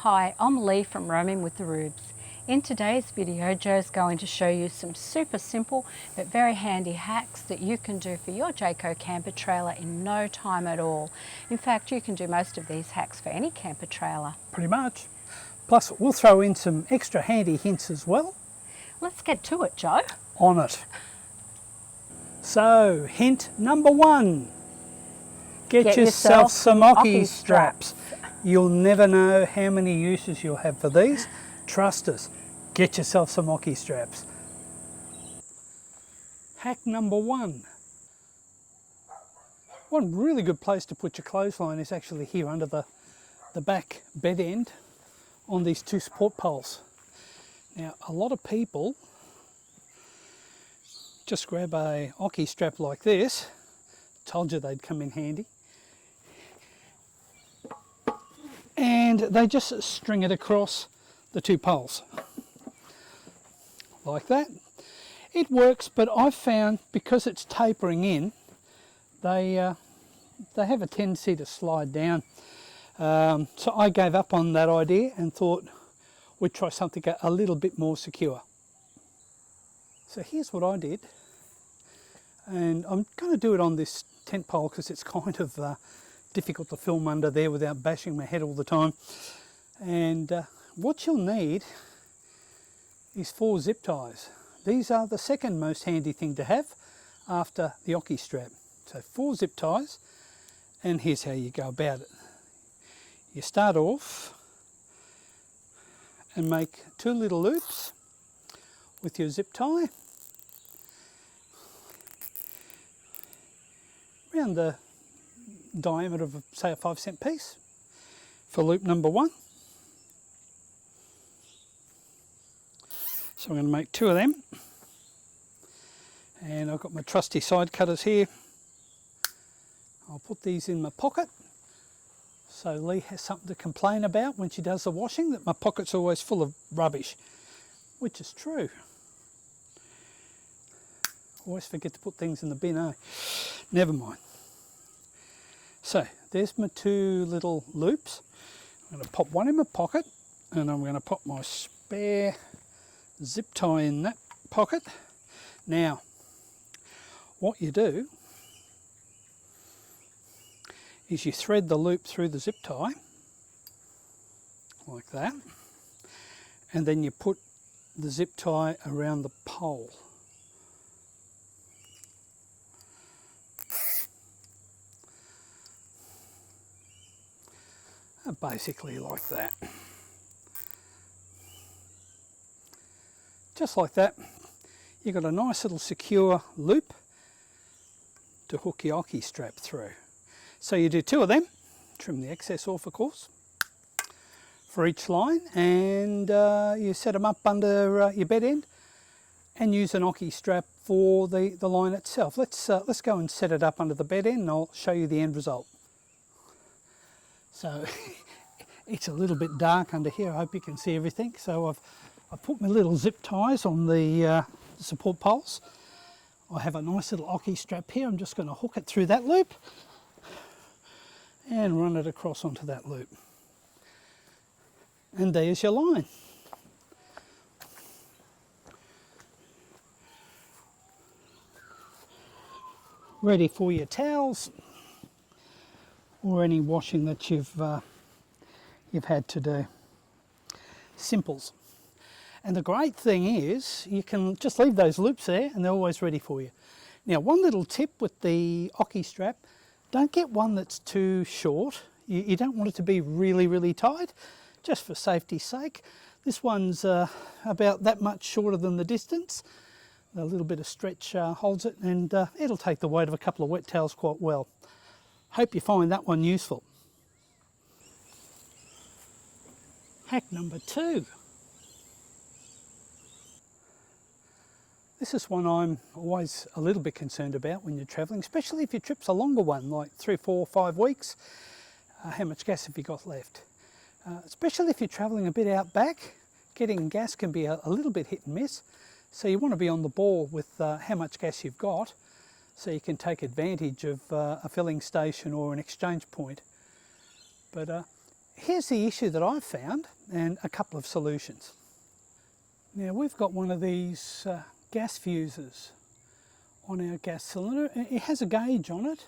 Hi, I'm Lee from Roamin with the Rubes. In today's video, Joe's going to show you some super simple but very handy hacks that you can do for your Jayco camper trailer in no time at all. In fact, you can do most of these hacks for any camper trailer. Pretty much. Plus, we'll throw in some extra handy hints as well. Let's get to it, Joe. On it. So, hint number one. Get yourself some Aussie straps. You'll never know how many uses you'll have for these. Trust us, get yourself some Aussie straps. Hack number one. One really good place to put your clothesline is actually here under the back bed end on these two support poles. Now, a lot of people just grab a Aussie strap like this. Told you they'd come in handy. And they just string it across the two poles like that. It works, but I've found because it's tapering in, they have a tendency to slide down. So I gave up on that idea and thought we'd try something a little bit more secure. So here's what I did, and I'm going to do it on this tent pole because it's kind of difficult to film under there without bashing my head all the time. And what you'll need is 4 zip ties. These are the second most handy thing to have after the Aussie strap. So 4 zip ties, and here's how you go about it. You start off and make 2 little loops with your zip tie around the diameter of, say, a 5-cent piece for loop number 1. So I'm going to make 2 of them, and I've got my trusty side cutters here. I'll put these in my pocket so Lee has something to complain about when she does the washing, that my pocket's always full of rubbish, which is true. Always forget to put things in the bin, eh? Never mind. So there's my 2 little loops. I'm going to pop one in my pocket, and I'm going to pop my spare zip tie in that pocket. Now, what you do is you thread the loop through the zip tie like that, and then you put the zip tie around the pole. Basically like that. Just like that, you've got a nice little secure loop to hook your Aussie strap through. So you do 2 of them, trim the excess off of course, for each line, and you set them up under your bed end and use an Aussie strap for the line itself. Let's go and set it up under the bed end and I'll show you the end result. So it's a little bit dark under here. I hope you can see everything. So I've put my little zip ties on the support poles. I have a nice little Aussie strap here. I'm just going to hook it through that loop and run it across onto that loop. And there's your line. Ready for your towels or any washing that you've had to do. Simples. And the great thing is you can just leave those loops there and they're always ready for you. Now, one little tip with the Aussie strap, don't get one that's too short. You don't want it to be really tight, just for safety's sake. This one's about that much shorter than the distance. A little bit of stretch holds it, and it'll take the weight of a couple of wet towels quite well. Hope you find that one useful. Hack number 2. This is one I'm always a little bit concerned about when you're travelling, especially if your trip's a longer one, like 3, 4, 5 weeks. How much gas have you got left? Especially if you're travelling a bit out back, getting gas can be a little bit hit and miss. So you want to be on the ball with how much gas you've got, so you can take advantage of a filling station or an exchange point. But here's the issue that I've found and a couple of solutions. Now we've got one of these gas fuses on our gas cylinder. It has a gauge on it,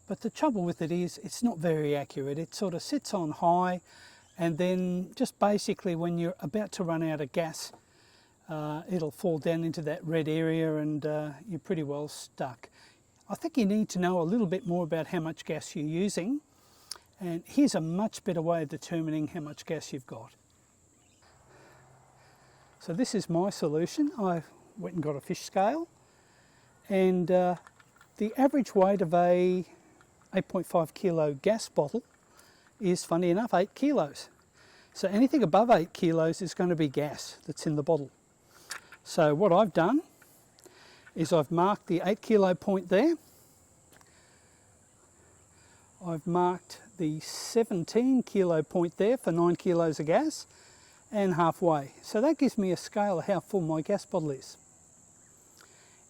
but the trouble with it is it's not very accurate. It sort of sits on high, and then just basically when you're about to run out of gas, it'll fall down into that red area and you're pretty well stuck. I think you need to know a little bit more about how much gas you're using, and here's a much better way of determining how much gas you've got. So this is my solution. I went and got a fish scale, and the average weight of a 8.5 kilo gas bottle is, funny enough, 8 kilos. So anything above 8 kilos is going to be gas that's in the bottle. So what I've done is I've marked the 8 kilo point there. I've marked the 17 kilo point there for 9 kilos of gas, and halfway. So that gives me a scale of how full my gas bottle is.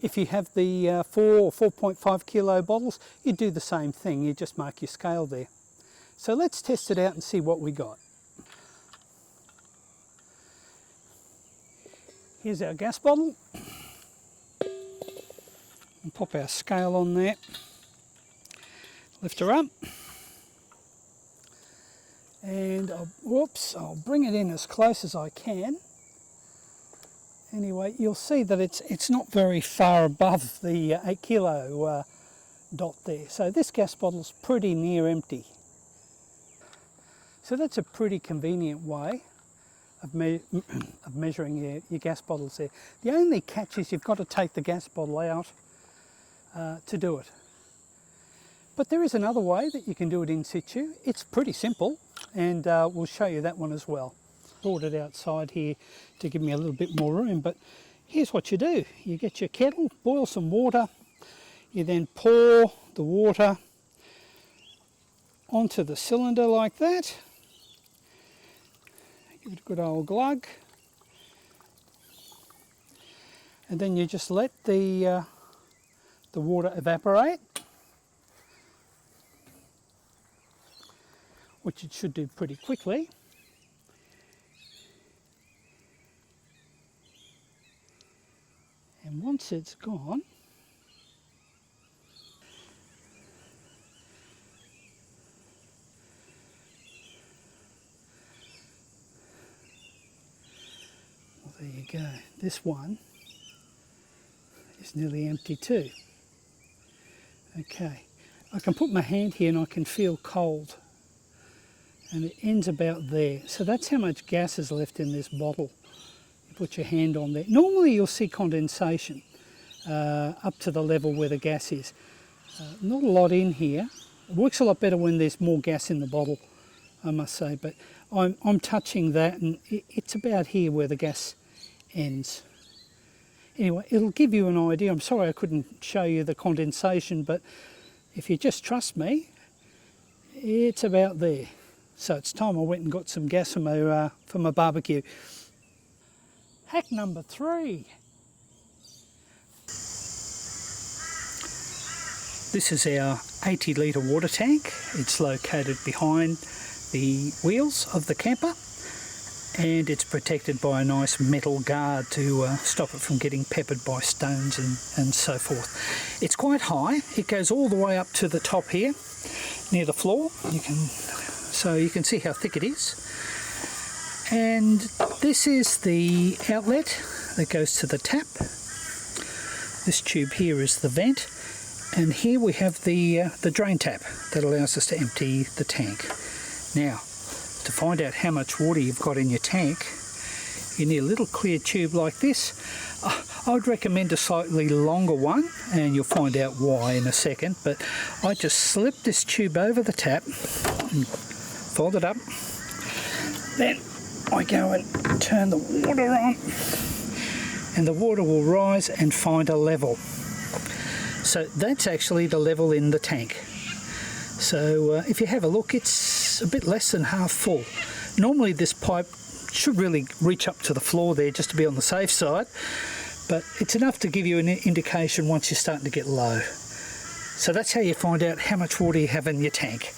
If you have the 4 or 4.5 kilo bottles, you do the same thing, you just mark your scale there. So let's test it out and see what we got. Here's our gas bottle. And pop our scale on there. Lift her up. And I'll bring it in as close as I can. Anyway, you'll see that it's not very far above the 8 kilo dot there. So this gas bottle's pretty near empty. So that's a pretty convenient way of measuring your gas bottles there. The only catch is you've got to take the gas bottle out to do it. But there is another way that you can do it in situ. It's pretty simple, and we'll show you that one as well. Brought it outside here to give me a little bit more room, but here's what you do. You get your kettle, boil some water, you then pour the water onto the cylinder like that. Give it a good old glug, and then you just let the water evaporate, which it should do pretty quickly. And once it's gone, well, there you go. This one is nearly empty too. Okay, I can put my hand here and I can feel cold, and it ends about there. So that's how much gas is left in this bottle. You put your hand on there. Normally you'll see condensation up to the level where the gas is. Not a lot in here. It works a lot better when there's more gas in the bottle, I must say, but I'm touching that, and it's about here where the gas ends. Anyway, it'll give you an idea. I'm sorry I couldn't show you the condensation, but if you just trust me, it's about there. So it's time I went and got some gas for my barbecue. Hack number 3. This is our 80 litre water tank. It's located behind the wheels of the camper, and it's protected by a nice metal guard to stop it from getting peppered by stones and so forth. It's quite high. It goes all the way up to the top here near the floor. So you can see how thick it is. And this is the outlet that goes to the tap. This tube here is the vent, and here we have the drain tap that allows us to empty the tank. Now, to find out how much water you've got in your tank, you need a little clear tube like this. I would recommend a slightly longer one, and you'll find out why in a second, but I just slip this tube over the tap and fold it up. Then I go and turn the water on, and the water will rise and find a level. So that's actually the level in the tank. So if you have a look, it's a bit less than half full. Normally this pipe should really reach up to the floor there just to be on the safe side, but it's enough to give you an indication once you're starting to get low. So that's how you find out how much water you have in your tank.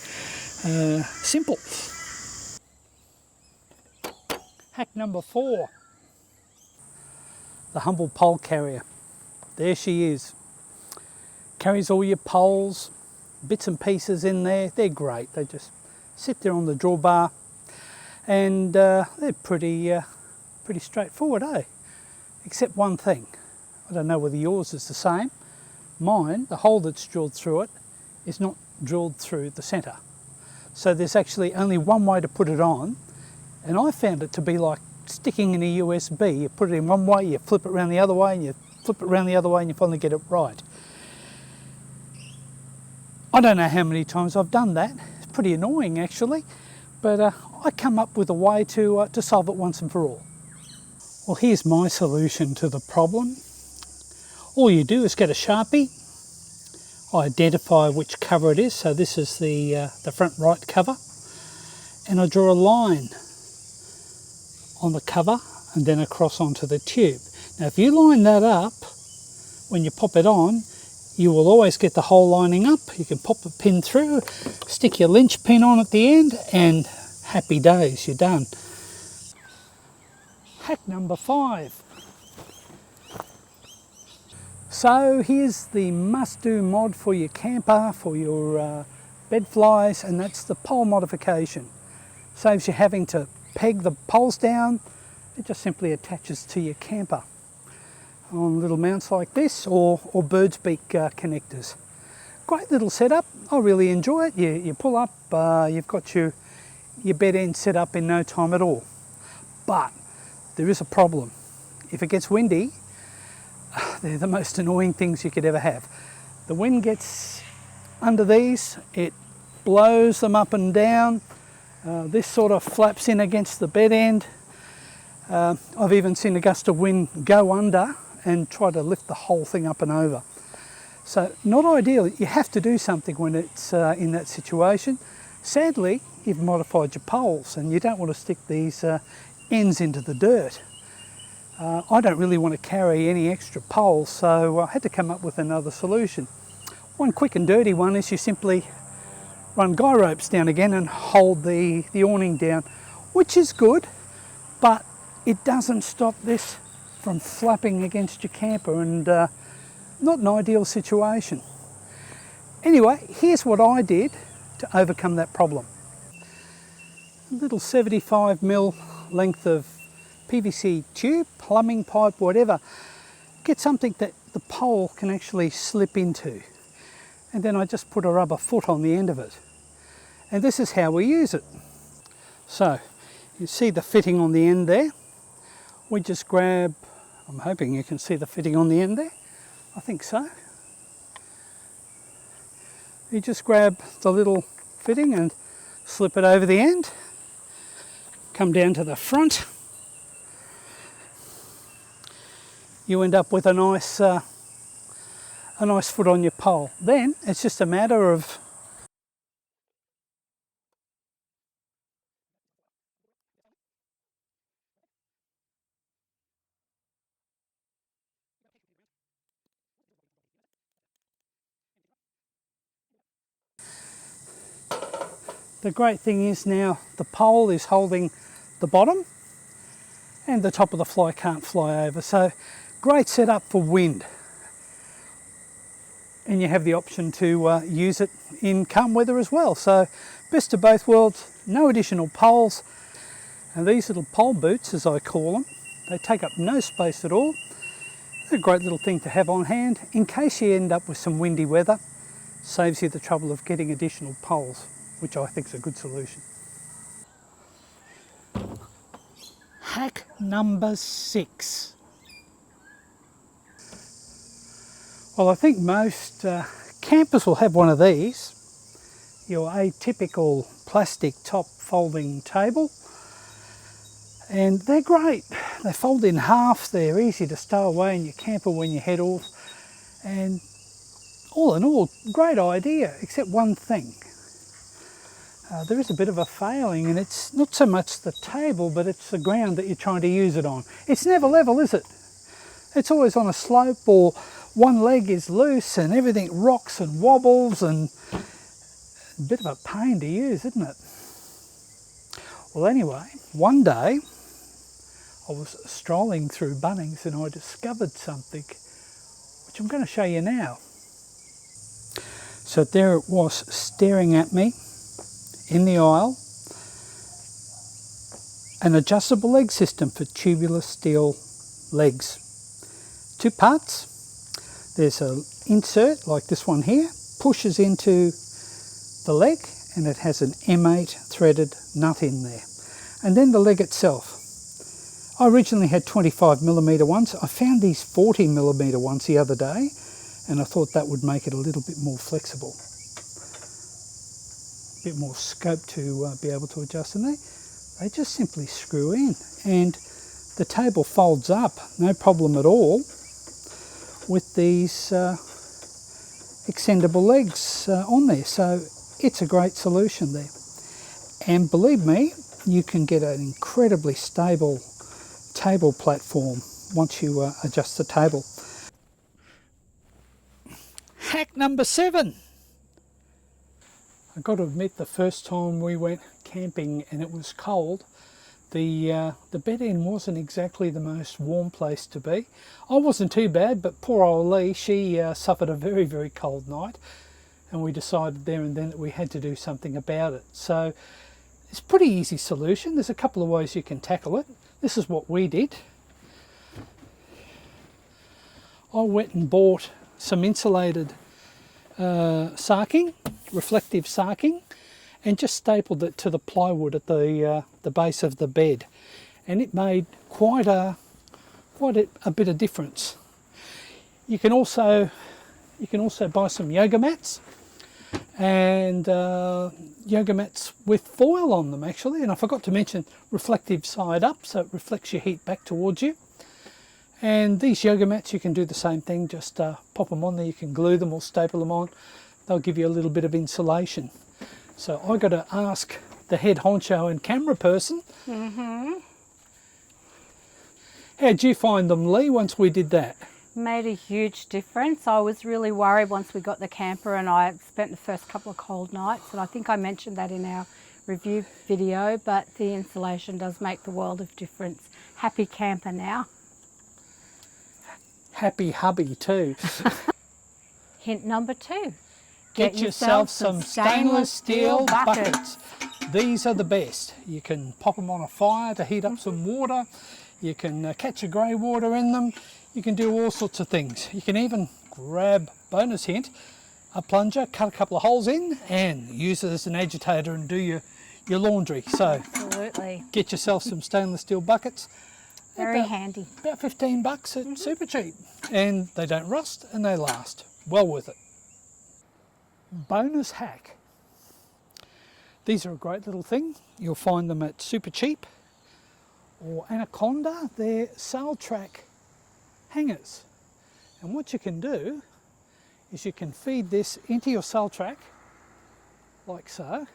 Simple. Hack number 4, the humble pole carrier. There she is. Carries all your poles, bits and pieces in there. They're great. They just sit there on the drawbar, and they're pretty straightforward, eh? Except one thing. I don't know whether yours is the same. Mine, the hole that's drilled through it, is not drilled through the centre. So there's actually only one way to put it on, and I found it to be like sticking in a USB. You put it in one way, you flip it around the other way, and you flip it around the other way, and you finally get it right. I don't know how many times I've done that. It's pretty annoying actually, but I come up with a way to solve it once and for all. Well, here's my solution to the problem. All you do is get a Sharpie. I identify which cover it is, so this is the front right cover, and I draw a line on the cover and then across onto the tube. Now if you line that up, when you pop it on, you will always get the hole lining up. You can pop a pin through, stick your linch pin on at the end, and happy days, you're done. Hack number 5. So here's the must-do mod for your camper, for your bed flies, and that's the pole modification. Saves you having to peg the poles down. It just simply attaches to your camper on little mounts like this, or bird's beak connectors. Great little setup. I really enjoy it. You pull up, you've got your bed end set up in no time at all. But there is a problem. If it gets windy, they're the most annoying things you could ever have. The wind gets under these, it blows them up and down. This sort of flaps in against the bed end. I've even seen a gust of wind go under and try to lift the whole thing up and over. So not ideal. You have to do something when it's in that situation. Sadly, you've modified your poles and you don't want to stick these ends into the dirt. I don't really want to carry any extra poles, so I had to come up with another solution. One quick and dirty one is you simply run guy ropes down again and hold the awning down, which is good, but it doesn't stop this from flapping against your camper, and not an ideal situation. Anyway, here's what I did to overcome that problem. A little 75mm length of PVC tube, plumbing pipe, whatever. Get something that the pole can actually slip into. And then I just put a rubber foot on the end of it. And this is how we use it. So, you see the fitting on the end there. We just grab, I'm hoping you can see the fitting on the end there. I think so. You just grab the little fitting and slip it over the end. Come down to the front. You end up with a nice foot on your pole. Then it's just a matter of the great thing is now the pole is holding the bottom and the top of the fly can't fly over. So great setup for wind. And you have the option to use it in calm weather as well. So best of both worlds, no additional poles. And these little pole boots, as I call them, they take up no space at all. They're a great little thing to have on hand in case you end up with some windy weather. Saves you the trouble of getting additional poles, which I think is a good solution. Hack number 6. Well, I think most campers will have one of these, your atypical plastic top folding table, and they're great. They fold in half, they're easy to stow away in your camper when you head off, and all in all, great idea, except one thing. There is a bit of a failing, and it's not so much the table, but it's the ground that you're trying to use it on. It's never level, is it? It's always on a slope, or one leg is loose and everything rocks and wobbles, and a bit of a pain to use, isn't it? Well, anyway, one day I was strolling through Bunnings and I discovered something which I'm going to show you now. So there it was, staring at me in the aisle. An adjustable leg system for tubular steel legs. 2 parts. There's an insert like this one here, pushes into the leg, and it has an M8 threaded nut in there. And then the leg itself. I originally had 25mm ones. I found these 40mm ones the other day, and I thought that would make it a little bit more flexible. A bit more scope to be able to adjust, and they just simply screw in, and the table folds up, no problem at all, with these extendable legs on there. So it's a great solution there. And believe me, you can get an incredibly stable table platform once you adjust the table. Hack number 7. I've got to admit, the first time we went camping and it was cold, the bed end wasn't exactly the most warm place to be. I wasn't too bad, but poor old Lee, she suffered a very, very cold night, and we decided there and then that we had to do something about it. So it's a pretty easy solution. There's a couple of ways you can tackle it. This is what we did. I went and bought some insulated sarking, reflective sarking, and just stapled it to the plywood at the base of the bed, and it made quite a bit of difference. You can also buy some yoga mats, and yoga mats with foil on them actually, and I forgot to mention reflective side up, so it reflects your heat back towards you. And these yoga mats, you can do the same thing, just pop them on there. You can glue them or staple them on. They'll give you a little bit of insulation. So I got to ask the head honcho and camera person, how'd you find them, Lee, once we did that? Made a huge difference. I was really worried once we got the camper, and I spent the first couple of cold nights, and I think I mentioned that in our review video, but the insulation does make the world of difference. Happy camper now. Happy hubby too. Hint number 2. Get yourself some stainless steel buckets. These are the best. You can pop them on a fire to heat up some water. You can catch a grey water in them. You can do all sorts of things. You can even grab, bonus hint, a plunger, cut a couple of holes in, and use it as an agitator and do your laundry. So absolutely, get yourself some stainless steel buckets. Very handy. About $15 at Super Cheap, and they don't rust and they last. Well worth it. Bonus hack. These are a great little thing. You'll find them at Super Cheap or Anaconda. They're sail track hangers, and what you can do is you can feed this into your sail track like so,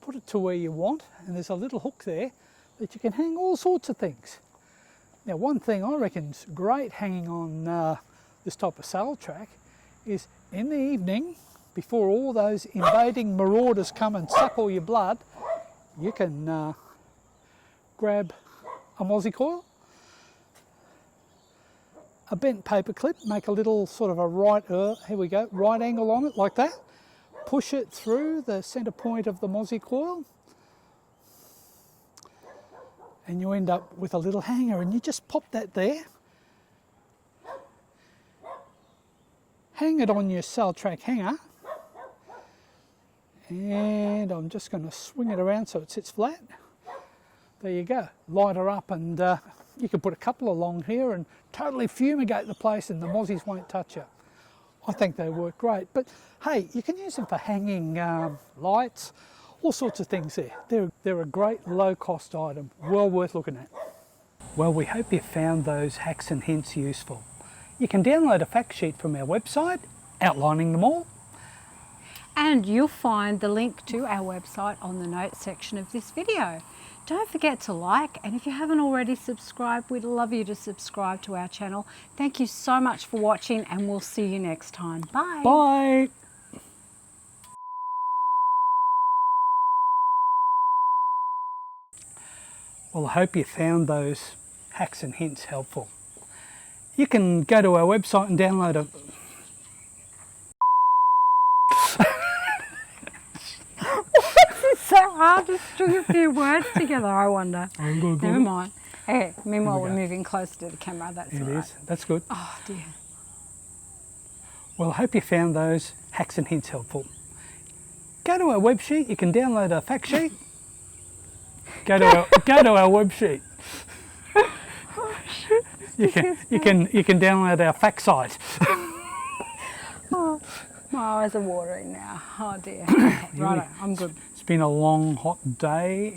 put it to where you want, and there's a little hook there that you can hang all sorts of things. Now, one thing I reckon's great hanging on this type of sail track is in the evening, before all those invading marauders come and suck all your blood, you can grab a mozzie coil, a bent paper clip, make a little sort of a right angle on it like that, push it through the centre point of the mozzie coil, and you end up with a little hanger, and you just pop that there, hang it on your sail track hanger, and I'm just going to swing it around so it sits flat. There you go, light her up, and you can put a couple along here and totally fumigate the place and the mozzies won't touch you. I think they work great, but hey, you can use them for hanging lights, all sorts of things there. They're a great low-cost item, well worth looking at. Well, we hope you found those hacks and hints useful. You can download a fact sheet from our website, outlining them all. And you'll find the link to our website on the notes section of this video. Don't forget to like, and if you haven't already subscribed, we'd love you to subscribe to our channel. Thank you so much for watching, and we'll see you next time. Bye. Bye. Well, I hope you found those hacks and hints helpful. You can go to our website and download a... It's so hard to string a few words together, I wonder. Never mind. Hey, meanwhile we're moving closer to the camera, that's all right. It is, that's good. Oh dear. Well, I hope you found those hacks and hints helpful. Go to our web sheet, you can download a fact sheet. Go to our web sheet. You can download our fact site. Oh, my eyes are watering now. Oh dear. Okay, righto, I'm good. It's been a long, hot day.